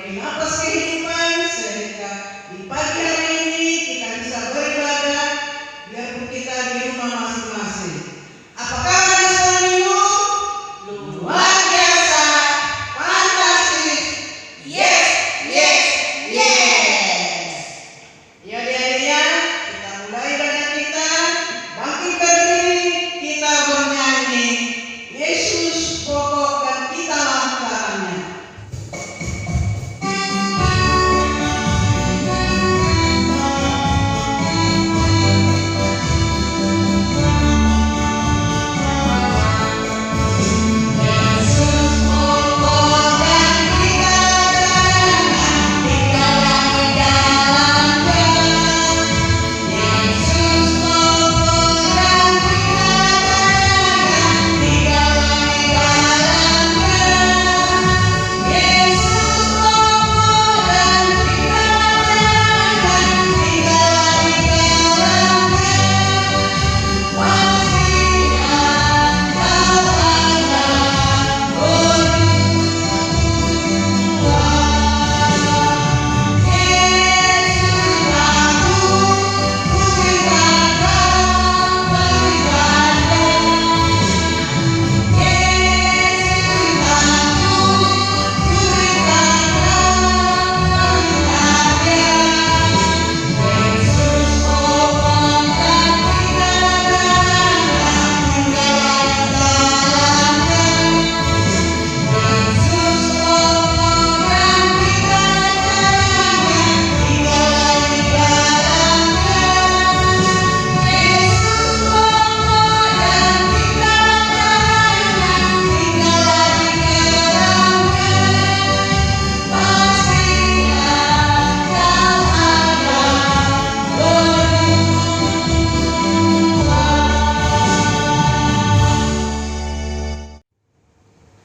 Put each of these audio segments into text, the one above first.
bagi napas kehidupan, sehingga di pagi hari ini kita bisa beribadah biarpun kita di rumah masing-masing. Apakah ada sekolah minggu? Luar biasa, fantastis, yes, yes, yes. Ya dia, kita mulai ibadah kita, bangkit berdiri, kita bernyanyi, Yesus pokok dan kita langkahnya.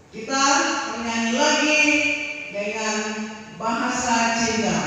Kita menyanyi lagi dengan bahasa cinta.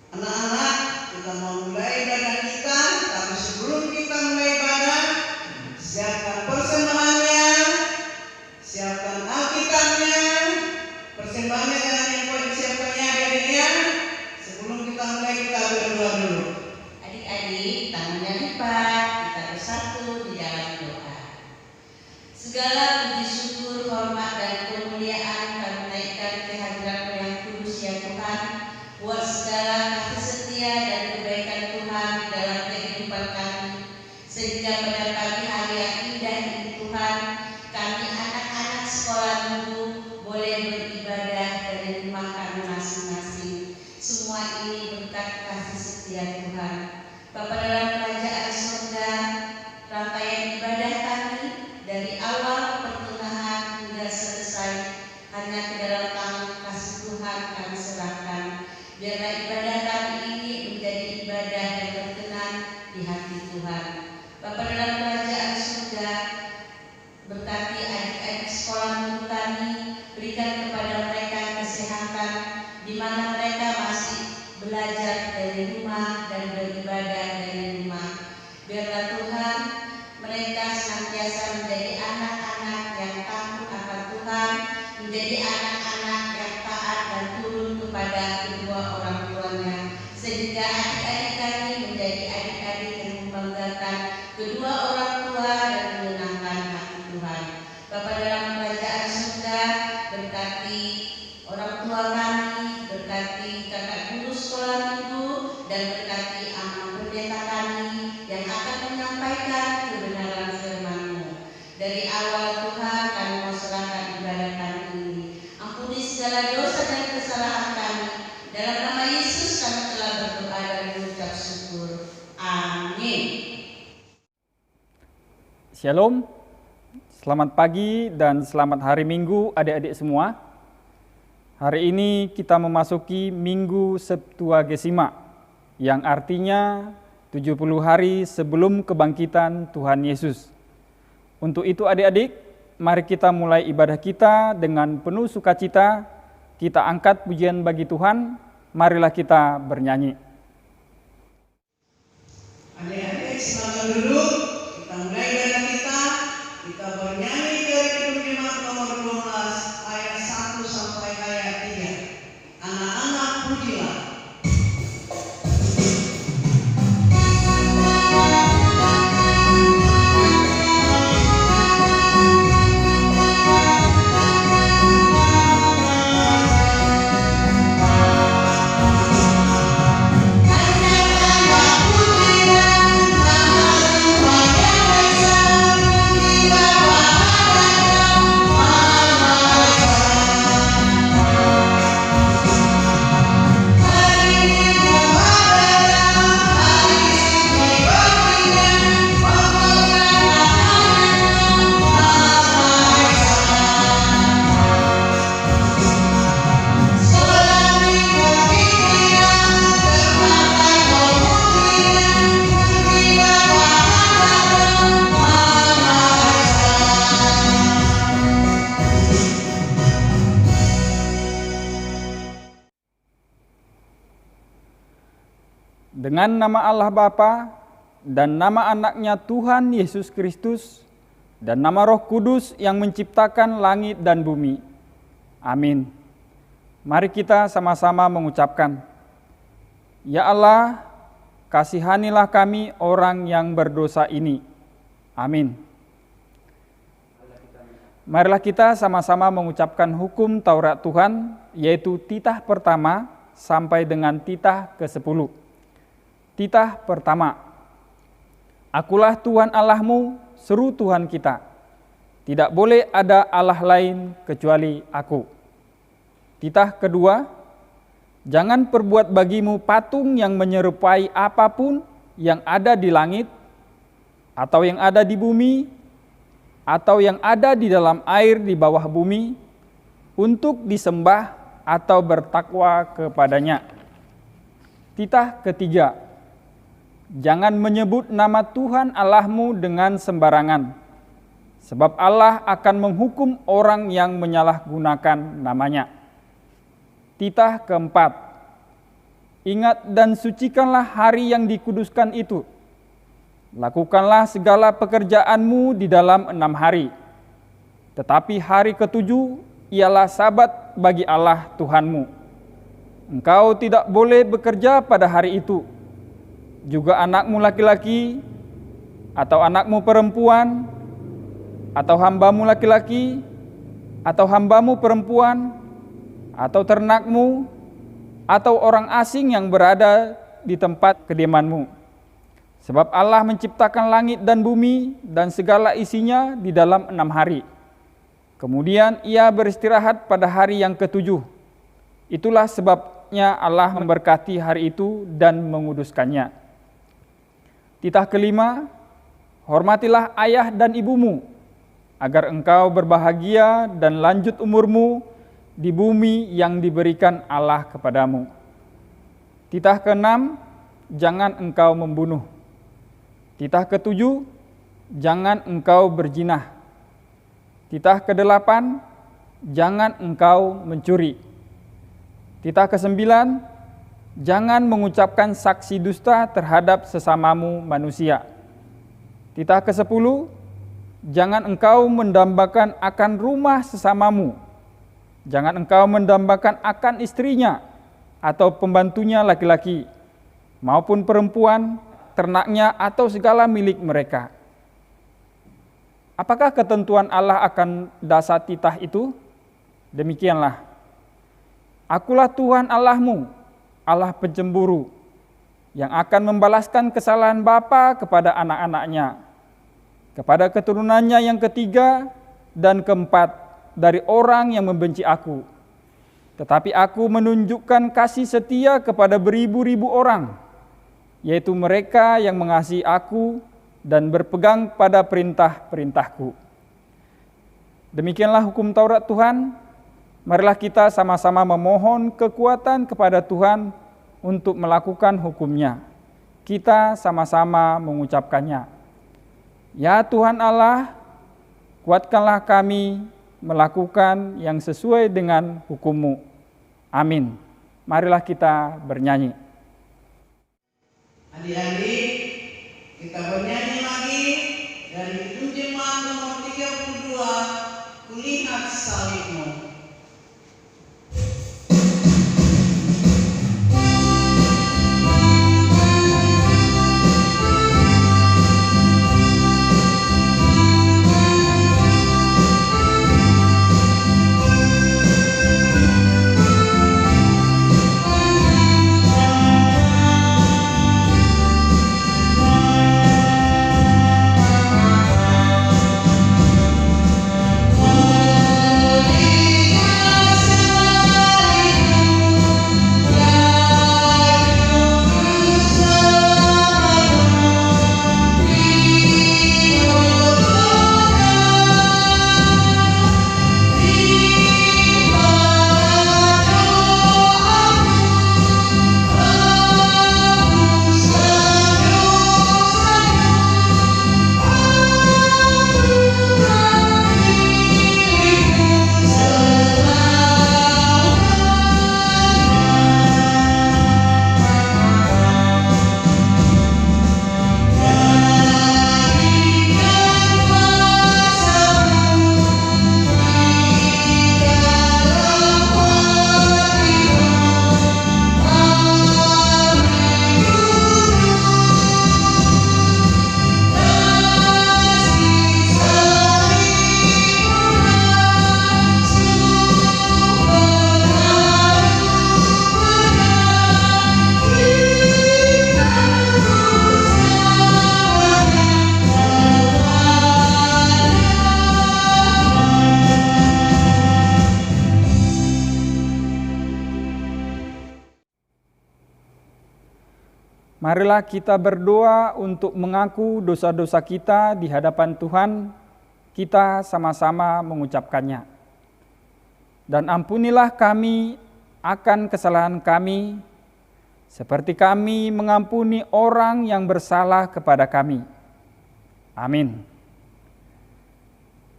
Anak-anak, kita mau mulai ibadah kita, tapi sebelum kita mulai ibadah, siapkan persembahannya, siapkan Alkitabnya, persembahannya jangan yang boleh disiapkannya adiknya. Sebelum kita mulai kita berdoa dulu. Adik-adik, tangannya lipat, kita bersatu di dalam doa. Segala puji syukur, hormat dan kemuliaan kami naikkan kehadiran-Mu yang kudus ya Tuhan, buat segala kasih setia dan kebaikan Tuhan dalam kehidupan kami, sehingga pada pagi hari yang indah ini Tuhan, kami anak-anak sekolah minggu boleh di mana mereka masih belajar dari rumah dan beribadah dari rumah. Biarlah Tuhan, mereka senantiasa menjadi anak-anak yang takut akan Tuhan, menjadi anak-anak yang taat dan turun kepada kedua orang tuanya, sehingga adik-adik kami menjadi adik-adik yang membanggakan kedua orang tua dan menyenangkan hati Tuhan. Bapa dalam kerajaan surga, berkati orang tua kami, berkati kakak guru sekolah minggu, dan berkati amal pendeta kami yang akan menyampaikan kebenaran firman-Mu. Dari awal Tuhan, kami mau serahkan ibadah kami ini. Ampuni segala dosa dan kesalahan kami. Dalam nama Yesus kami telah berdoa dan mengucap syukur. Amin. Shalom, selamat pagi dan selamat hari Minggu adik-adik semua. Hari ini kita memasuki Minggu Septuagesima, yang artinya 70 hari sebelum kebangkitan Tuhan Yesus. Untuk itu adik-adik, mari kita mulai ibadah kita dengan penuh sukacita. Kita angkat pujian bagi Tuhan, marilah kita bernyanyi. Adik-adik silakan duduk, kita mulai ibadah kita bernyanyi dari Kidung Jemaat nomor 12 ayat 1 sampai ayat 3. Anak-anak pujilah. Dengan nama Allah Bapa dan nama anaknya Tuhan Yesus Kristus dan nama Roh Kudus yang menciptakan langit dan bumi. Amin. Mari kita sama-sama mengucapkan, Ya Allah, kasihanilah kami orang yang berdosa ini. Amin. Marilah kita sama-sama mengucapkan hukum Taurat Tuhan, yaitu titah pertama sampai dengan titah ke-10. Titah pertama, Akulah Tuhan Allahmu, seru Tuhan kita. Tidak boleh ada Allah lain kecuali Aku. Titah kedua, Jangan perbuat bagimu patung yang menyerupai apapun yang ada di langit, atau yang ada di bumi, atau yang ada di dalam air di bawah bumi, untuk disembah atau bertakwa kepadanya. Titah ketiga, Jangan menyebut nama Tuhan Allahmu dengan sembarangan, sebab Allah akan menghukum orang yang menyalahgunakan namanya. Titah keempat, Ingat dan sucikanlah hari yang dikuduskan itu. Lakukanlah segala pekerjaanmu di dalam 6 hari. Tetapi hari ke-7 ialah sabat bagi Allah Tuhanmu. Engkau tidak boleh bekerja pada hari itu. Juga anakmu laki-laki, atau anakmu perempuan, atau hambamu laki-laki, atau hambamu perempuan, atau ternakmu, atau orang asing yang berada di tempat kediamanmu. Sebab Allah menciptakan langit dan bumi dan segala isinya di dalam 6 hari. Kemudian Ia beristirahat pada hari yang ke-7. Itulah sebabnya Allah memberkati hari itu dan menguduskannya. Titah kelima, Hormatilah ayah dan ibumu, agar engkau berbahagia dan lanjut umurmu di bumi yang diberikan Allah kepadamu. Titah keenam, Jangan engkau membunuh. Titah ke-7, Jangan engkau berzinah. Titah ke-8, Jangan engkau mencuri. Titah ke-9, jangan mengucapkan saksi dusta terhadap sesamamu manusia. Titah ke-10, jangan engkau mendambakan akan rumah sesamamu. Jangan engkau mendambakan akan istrinya atau pembantunya laki-laki maupun perempuan, ternaknya atau segala milik mereka. Apakah ketentuan Allah akan dasar titah itu? Demikianlah. Akulah Tuhan Allahmu, Allah pencemburu, yang akan membalaskan kesalahan bapa kepada anak-anaknya, kepada keturunannya yang ketiga dan keempat dari orang yang membenci aku. Tetapi aku menunjukkan kasih setia kepada beribu-ribu orang, yaitu mereka yang mengasihi aku dan berpegang pada perintah-perintahku. Demikianlah hukum Taurat Tuhan. Marilah kita sama-sama memohon kekuatan kepada Tuhan untuk melakukan hukumnya. Kita sama-sama mengucapkannya. Ya Tuhan Allah, kuatkanlah kami melakukan yang sesuai dengan hukum-Mu. Amin. Marilah kita bernyanyi. Adik-adik, kita bernyanyi lagi dari Kidung Jemaat nomor 32, Kulihat Salib-Mu. Marilah kita berdoa untuk mengaku dosa-dosa kita di hadapan Tuhan. Kita sama-sama mengucapkannya. Dan ampunilah kami akan kesalahan kami, seperti kami mengampuni orang yang bersalah kepada kami. Amin.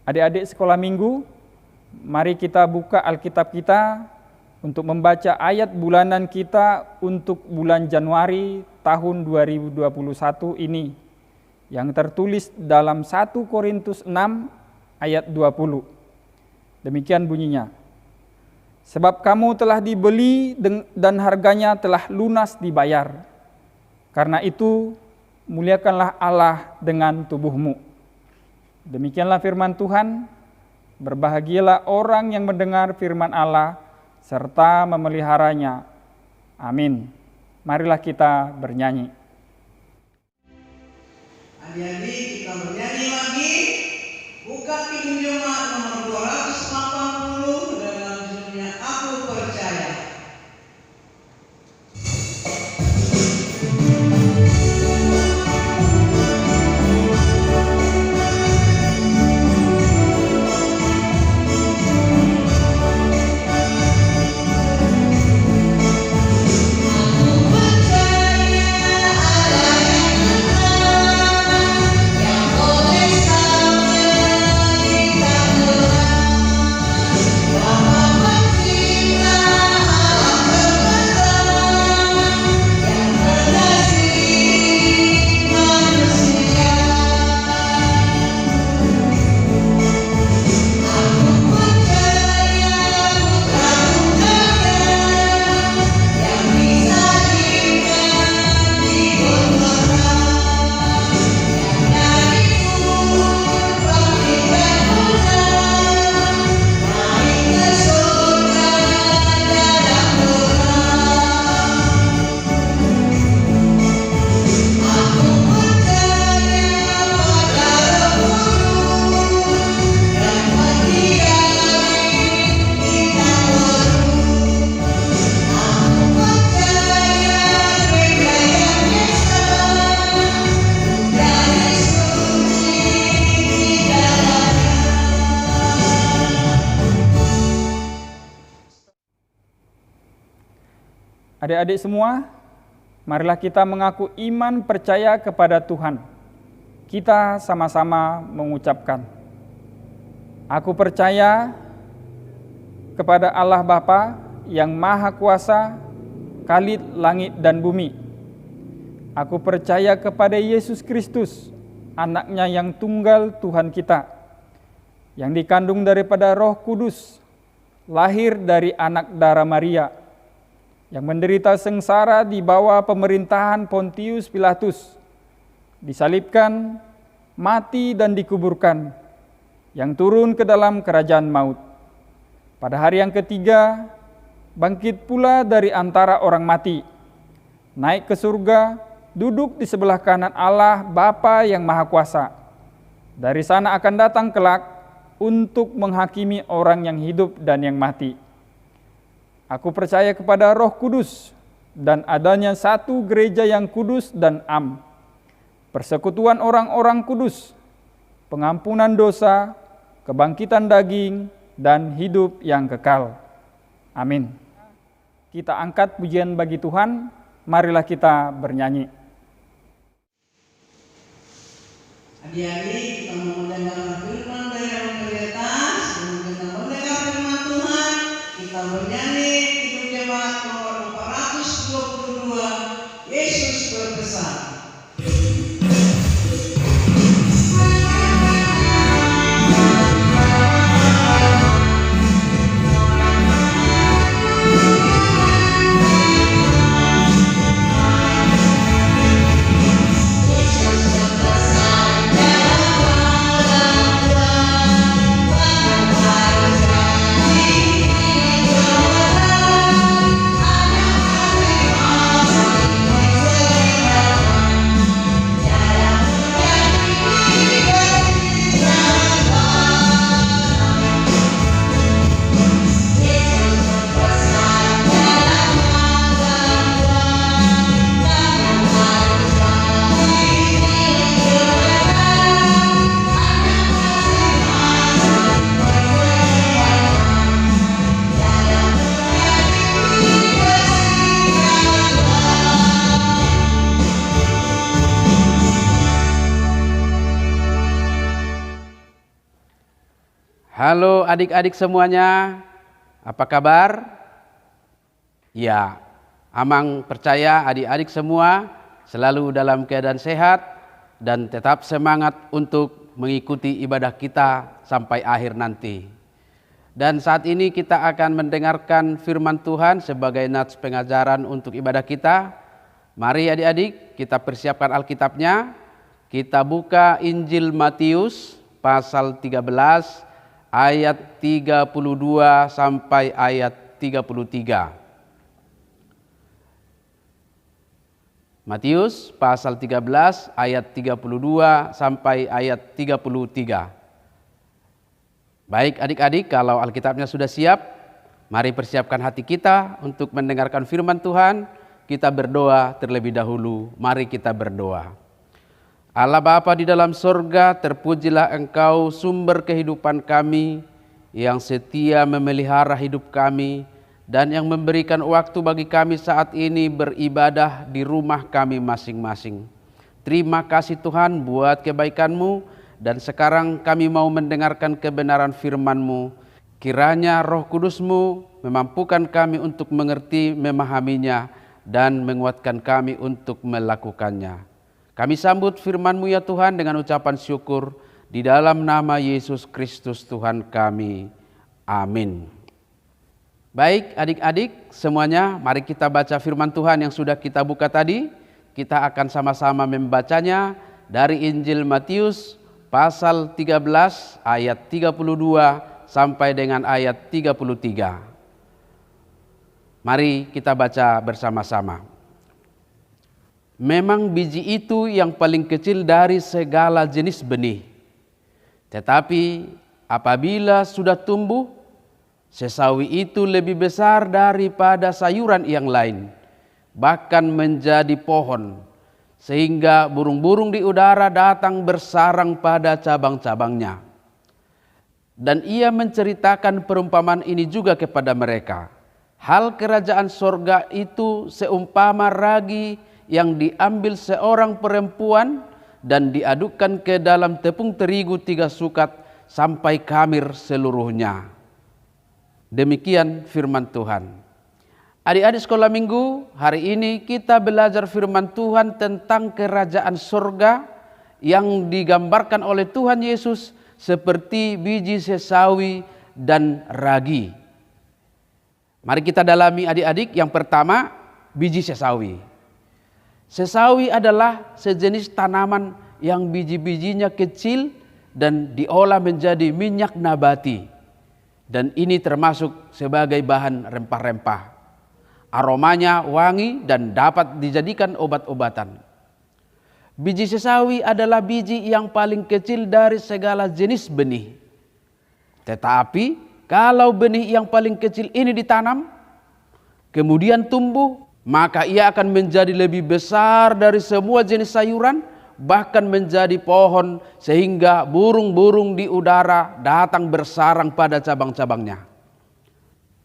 Adik-adik sekolah minggu, mari kita buka Alkitab kita untuk membaca ayat bulanan kita untuk bulan Januari tahun 2021 ini, yang tertulis dalam 1 Korintus 6 ayat 20. Demikian bunyinya. Sebab kamu telah dibeli dan harganya telah lunas dibayar. Karena itu muliakanlah Allah dengan tubuhmu. Demikianlah firman Tuhan. Berbahagialah orang yang mendengar firman Allah serta memeliharanya. Amin. Marilah kita bernyanyi. Adik-adik, kita bernyanyi lagi. Buka Kidung Jemaat nomor 280 dalam judulnya Aku Percaya. Yang boleh sampai kita Adik-adik semua, marilah kita mengaku iman percaya kepada Tuhan. Kita sama-sama mengucapkan, aku percaya kepada Allah Bapa yang Maha Kuasa, Khalid langit dan bumi. Aku percaya kepada Yesus Kristus, anaknya yang tunggal Tuhan kita, yang dikandung daripada Roh Kudus, lahir dari anak darah Maria, yang menderita sengsara di bawah pemerintahan Pontius Pilatus, disalibkan, mati dan dikuburkan, yang turun ke dalam kerajaan maut. Pada hari yang ketiga, bangkit pula dari antara orang mati, naik ke surga, duduk di sebelah kanan Allah Bapa yang Maha Kuasa. Dari sana akan datang kelak untuk menghakimi orang yang hidup dan yang mati. Aku percaya kepada Roh Kudus dan adanya satu gereja yang kudus dan am, persekutuan orang-orang kudus, pengampunan dosa, kebangkitan daging, dan hidup yang kekal. Amin. Kita angkat pujian bagi Tuhan, marilah kita bernyanyi. Adik-adik, kita mau mendengarkan firman dari dalam pendeta. Sebelum kita mendengar firman Tuhan, kita bernyanyi Kidung Jemaat nomor 422, Yesus berpesan. Halo adik-adik semuanya, apa kabar? Ya, Amang percaya adik-adik semua selalu dalam keadaan sehat dan tetap semangat untuk mengikuti ibadah kita sampai akhir nanti. Dan saat ini kita akan mendengarkan firman Tuhan sebagai nats pengajaran untuk ibadah kita. Mari adik-adik kita persiapkan Alkitabnya. Kita buka Injil Matius pasal 13 ayat 32 sampai ayat 33. Matius pasal 13 ayat 32 sampai ayat 33. Baik adik-adik, kalau Alkitabnya sudah siap, mari persiapkan hati kita untuk mendengarkan firman Tuhan. Kita berdoa terlebih dahulu. Mari kita berdoa. Allah Bapa di dalam sorga, terpujilah Engkau sumber kehidupan kami, yang setia memelihara hidup kami, dan yang memberikan waktu bagi kami saat ini beribadah di rumah kami masing-masing. Terima kasih Tuhan buat kebaikan-Mu, dan sekarang kami mau mendengarkan kebenaran firman-Mu. Kiranya Roh Kudus-Mu memampukan kami untuk mengerti, memahaminya, dan menguatkan kami untuk melakukannya. Kami sambut firman-Mu ya Tuhan dengan ucapan syukur di dalam nama Yesus Kristus Tuhan kami. Amin. Baik adik-adik semuanya, mari kita baca firman Tuhan yang sudah kita buka tadi. Kita akan sama-sama membacanya dari Injil Matius pasal 13 ayat 32 sampai dengan ayat 33. Mari kita baca bersama-sama. Memang biji itu yang paling kecil dari segala jenis benih. Tetapi apabila sudah tumbuh, sesawi itu lebih besar daripada sayuran yang lain, bahkan menjadi pohon, sehingga burung-burung di udara datang bersarang pada cabang-cabangnya. Dan ia menceritakan perumpamaan ini juga kepada mereka. Hal kerajaan sorga itu seumpama ragi yang diambil seorang perempuan dan diadukkan ke dalam tepung terigu 3 sukat sampai khamir seluruhnya. Demikian firman Tuhan. Adik-adik sekolah minggu, hari ini kita belajar firman Tuhan tentang kerajaan sorga yang digambarkan oleh Tuhan Yesus seperti biji sesawi dan ragi. Mari kita dalami adik-adik. Yang pertama, biji sesawi. Sesawi adalah sejenis tanaman yang biji-bijinya kecil dan diolah menjadi minyak nabati. Dan ini termasuk sebagai bahan rempah-rempah. Aromanya wangi dan dapat dijadikan obat-obatan. Biji sesawi adalah biji yang paling kecil dari segala jenis benih. Tetapi kalau benih yang paling kecil ini ditanam, kemudian tumbuh, maka ia akan menjadi lebih besar dari semua jenis sayuran, bahkan menjadi pohon sehingga burung-burung di udara datang bersarang pada cabang-cabangnya.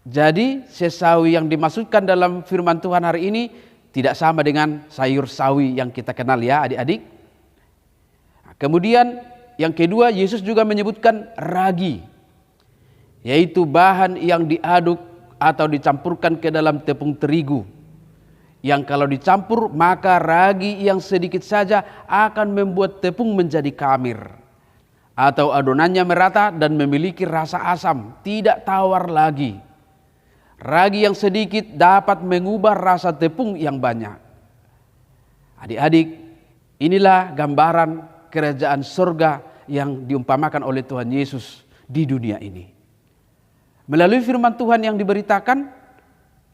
Jadi sesawi yang dimaksudkan dalam firman Tuhan hari ini tidak sama dengan sayur sawi yang kita kenal ya adik-adik. Kemudian yang kedua, Yesus juga menyebutkan ragi, yaitu bahan yang diaduk atau dicampurkan ke dalam tepung terigu. Yang kalau dicampur maka ragi yang sedikit saja akan membuat tepung menjadi khamir. Atau adonannya merata dan memiliki rasa asam, tidak tawar lagi. Ragi yang sedikit dapat mengubah rasa tepung yang banyak. Adik-adik, inilah gambaran kerajaan surga yang diumpamakan oleh Tuhan Yesus di dunia ini. Melalui firman Tuhan yang diberitakan,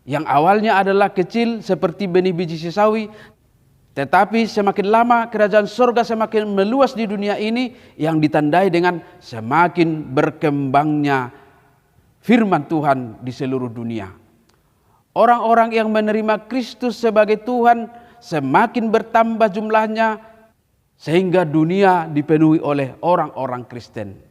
yang awalnya adalah kecil seperti benih biji sesawi, tetapi semakin lama kerajaan surga semakin meluas di dunia ini, yang ditandai dengan semakin berkembangnya firman Tuhan di seluruh dunia. Orang-orang yang menerima Kristus sebagai Tuhan semakin bertambah jumlahnya, sehingga dunia dipenuhi oleh orang-orang Kristen.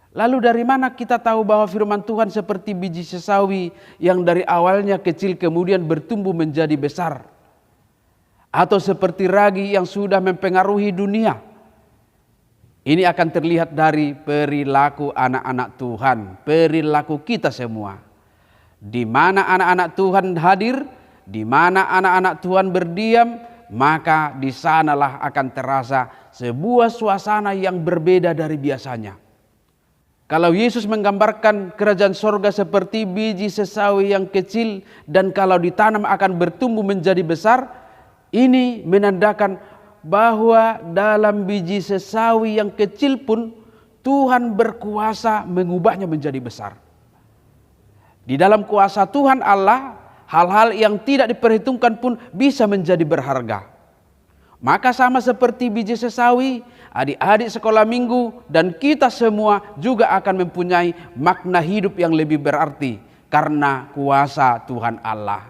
Lalu dari mana kita tahu bahwa firman Tuhan seperti biji sesawi yang dari awalnya kecil kemudian bertumbuh menjadi besar? Atau seperti ragi yang sudah mempengaruhi dunia? Ini akan terlihat dari perilaku anak-anak Tuhan, perilaku kita semua. Di mana anak-anak Tuhan hadir, di mana anak-anak Tuhan berdiam, maka di sanalah akan terasa sebuah suasana yang berbeda dari biasanya. Kalau Yesus menggambarkan kerajaan sorga seperti biji sesawi yang kecil dan kalau ditanam akan bertumbuh menjadi besar, ini menandakan bahwa dalam biji sesawi yang kecil pun Tuhan berkuasa mengubahnya menjadi besar. Di dalam kuasa Tuhan Allah, hal-hal yang tidak diperhitungkan pun bisa menjadi berharga. Maka sama seperti biji sesawi, adik-adik sekolah minggu dan kita semua juga akan mempunyai makna hidup yang lebih berarti karena kuasa Tuhan Allah.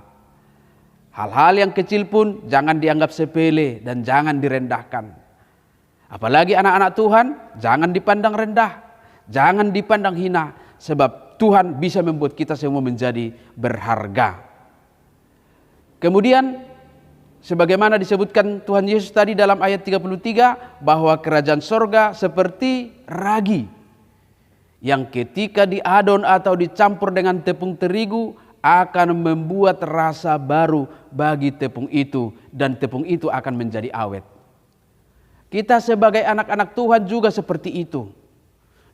Hal-hal yang kecil pun jangan dianggap sepele dan jangan direndahkan. Apalagi anak-anak Tuhan jangan dipandang rendah, jangan dipandang hina, sebab Tuhan bisa membuat kita semua menjadi berharga. Kemudian sebagaimana disebutkan Tuhan Yesus tadi dalam ayat 33, bahwa kerajaan sorga seperti ragi yang ketika diadon atau dicampur dengan tepung terigu akan membuat rasa baru bagi tepung itu dan tepung itu akan menjadi awet. Kita sebagai anak-anak Tuhan juga seperti itu.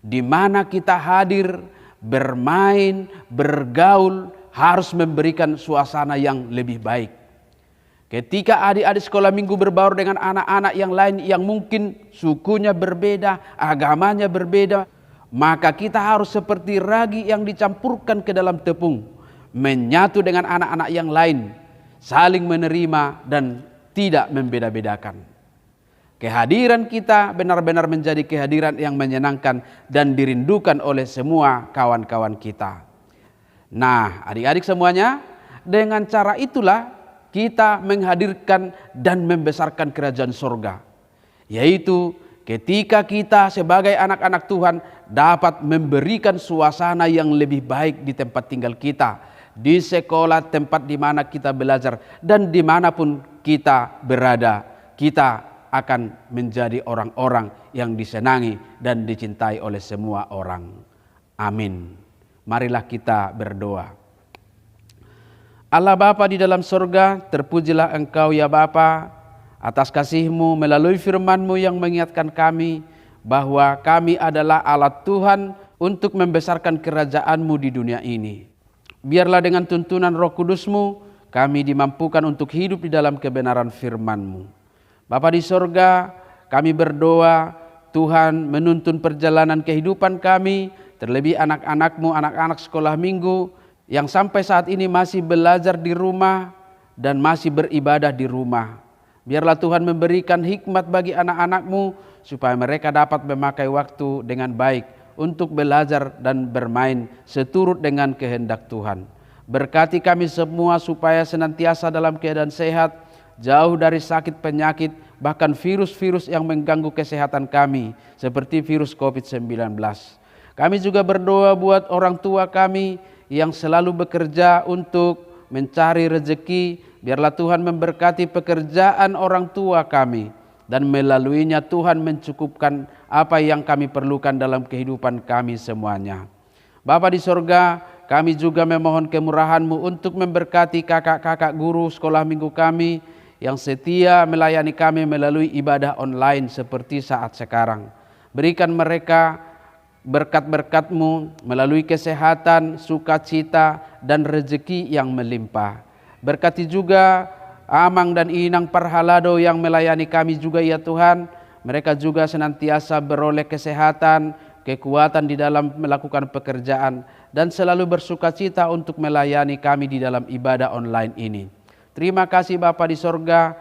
Di mana kita hadir, bermain, bergaul, harus memberikan suasana yang lebih baik. Ketika adik-adik sekolah minggu berbaur dengan anak-anak yang lain yang mungkin sukunya berbeda, agamanya berbeda, maka kita harus seperti ragi yang dicampurkan ke dalam tepung, menyatu dengan anak-anak yang lain, saling menerima dan tidak membeda-bedakan. Kehadiran kita benar-benar menjadi kehadiran yang menyenangkan dan dirindukan oleh semua kawan-kawan kita. Nah, adik-adik semuanya, dengan cara itulah kita menghadirkan dan membesarkan kerajaan surga. Yaitu ketika kita sebagai anak-anak Tuhan dapat memberikan suasana yang lebih baik di tempat tinggal kita. di sekolah tempat di mana kita belajar, dan dimanapun kita berada, kita akan menjadi orang-orang yang disenangi dan dicintai oleh semua orang. Amin. Marilah kita berdoa. Allah Bapa di dalam surga, terpujilah Engkau ya Bapa atas kasih-Mu melalui firman-Mu yang mengingatkan kami bahwa kami adalah alat Tuhan untuk membesarkan kerajaan-Mu di dunia ini. Biarlah dengan tuntunan Roh Kudus-Mu kami dimampukan untuk hidup di dalam kebenaran firman-Mu. Bapa di surga, kami berdoa Tuhan menuntun perjalanan kehidupan kami, terlebih anak-anak-Mu, anak-anak sekolah minggu yang sampai saat ini masih belajar di rumah dan masih beribadah di rumah. Biarlah Tuhan memberikan hikmat bagi anak-anak-Mu supaya mereka dapat memakai waktu dengan baik untuk belajar dan bermain seturut dengan kehendak Tuhan. Berkati kami semua supaya senantiasa dalam keadaan sehat, jauh dari sakit penyakit, bahkan virus-virus yang mengganggu kesehatan kami seperti virus COVID-19. Kami juga berdoa buat orang tua kami yang selalu bekerja untuk mencari rezeki. Biarlah Tuhan memberkati pekerjaan orang tua kami, dan melaluinya Tuhan mencukupkan apa yang kami perlukan dalam kehidupan kami semuanya. Bapa di sorga, kami juga memohon kemurahan-Mu untuk memberkati kakak-kakak guru sekolah minggu kami yang setia melayani kami melalui ibadah online seperti saat sekarang. Berikan mereka berkat-berkat-Mu melalui kesehatan, sukacita, dan rezeki yang melimpah. Berkati juga Amang dan Inang Parhalado yang melayani kami juga ya Tuhan. Mereka juga senantiasa beroleh kesehatan, kekuatan di dalam melakukan pekerjaan, dan selalu bersukacita untuk melayani kami di dalam ibadah online ini. Terima kasih Bapa di sorga.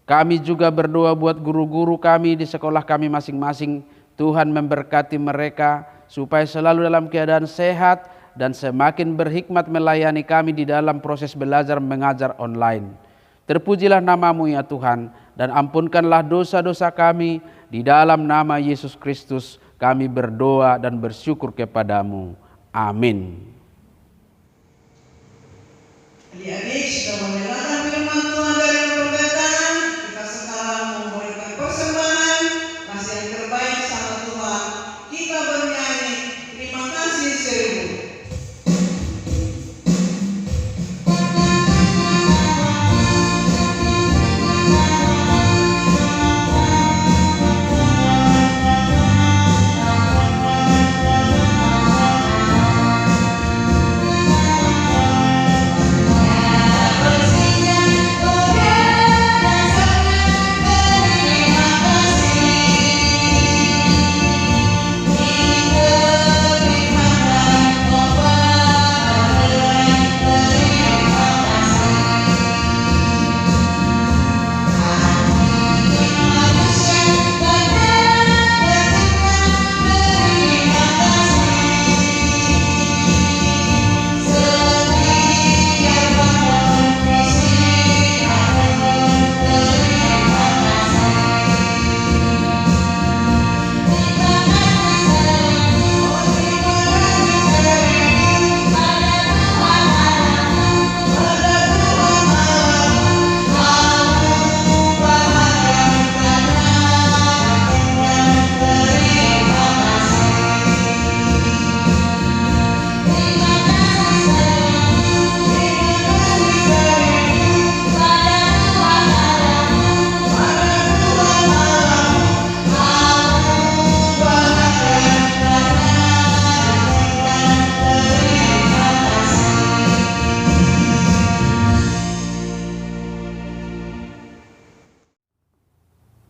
Kami juga berdoa buat guru-guru kami di sekolah kami masing-masing. Tuhan memberkati mereka supaya selalu dalam keadaan sehat dan semakin berhikmat melayani kami di dalam proses belajar mengajar online. Terpujilah nama-Mu ya Tuhan, dan ampunkanlah dosa-dosa kami. Di dalam nama Yesus Kristus kami berdoa dan bersyukur kepada-Mu. Amin. Adik-adik sudah mendengarkan firman Tuhan dari pemberitaan. Kita sekarang memberikan persembahan kasih yang terbaik sama Tuhan. Kita bernyanyi terima kasih seribu.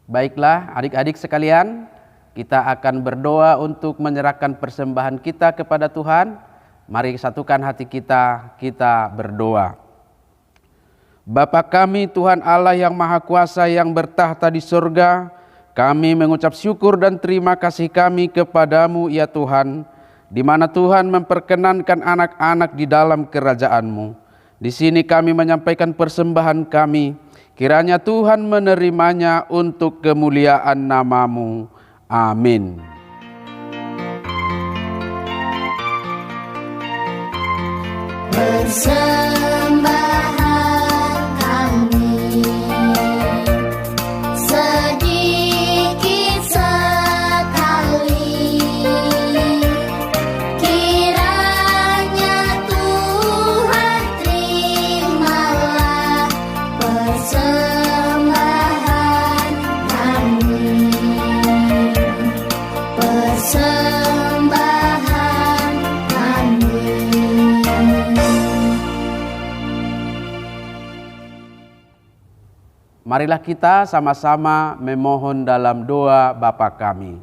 Baiklah adik-adik sekalian, kita akan berdoa untuk menyerahkan persembahan kita kepada Tuhan. Mari satukan hati kita berdoa. Bapa kami Tuhan Allah yang Maha Kuasa yang bertahta di surga, kami mengucap syukur dan terima kasih kami kepada-Mu ya Tuhan, di mana Tuhan memperkenankan anak-anak di dalam kerajaan-Mu. Di sini kami menyampaikan persembahan kami. Kiranya Tuhan menerimanya untuk kemuliaan nama-Mu. Amin. persembahan kami. Sedikit sekali kiranya Tuhan terimalah persembahan kami. Persembahan kami. Marilah kita sama-sama memohon dalam doa Bapa kami.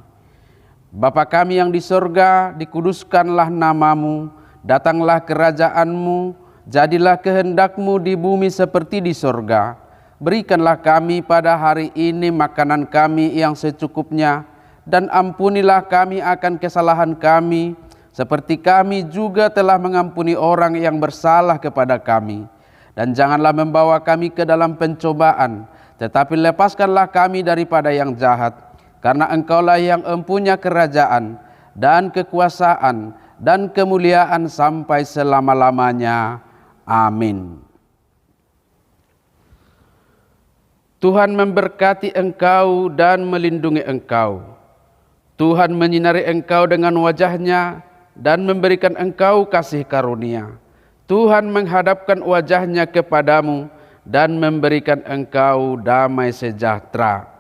Bapa kami yang di sorga, dikuduskanlah namamu, datanglah kerajaanmu, jadilah kehendakmu di bumi seperti di sorga. Berikanlah kami pada hari ini makanan kami yang secukupnya, dan ampunilah kami akan kesalahan kami, seperti kami juga telah mengampuni orang yang bersalah kepada kami. Dan janganlah membawa kami ke dalam pencobaan, tetapi lepaskanlah kami daripada yang jahat. Karena Engkaulah yang empunya kerajaan dan kekuasaan dan kemuliaan sampai selama-lamanya. Amin. Tuhan memberkati engkau dan melindungi engkau. Tuhan menyinari engkau dengan wajah-Nya dan memberikan engkau kasih karunia. Tuhan menghadapkan wajah-Nya kepadamu dan memberikan engkau damai sejahtera.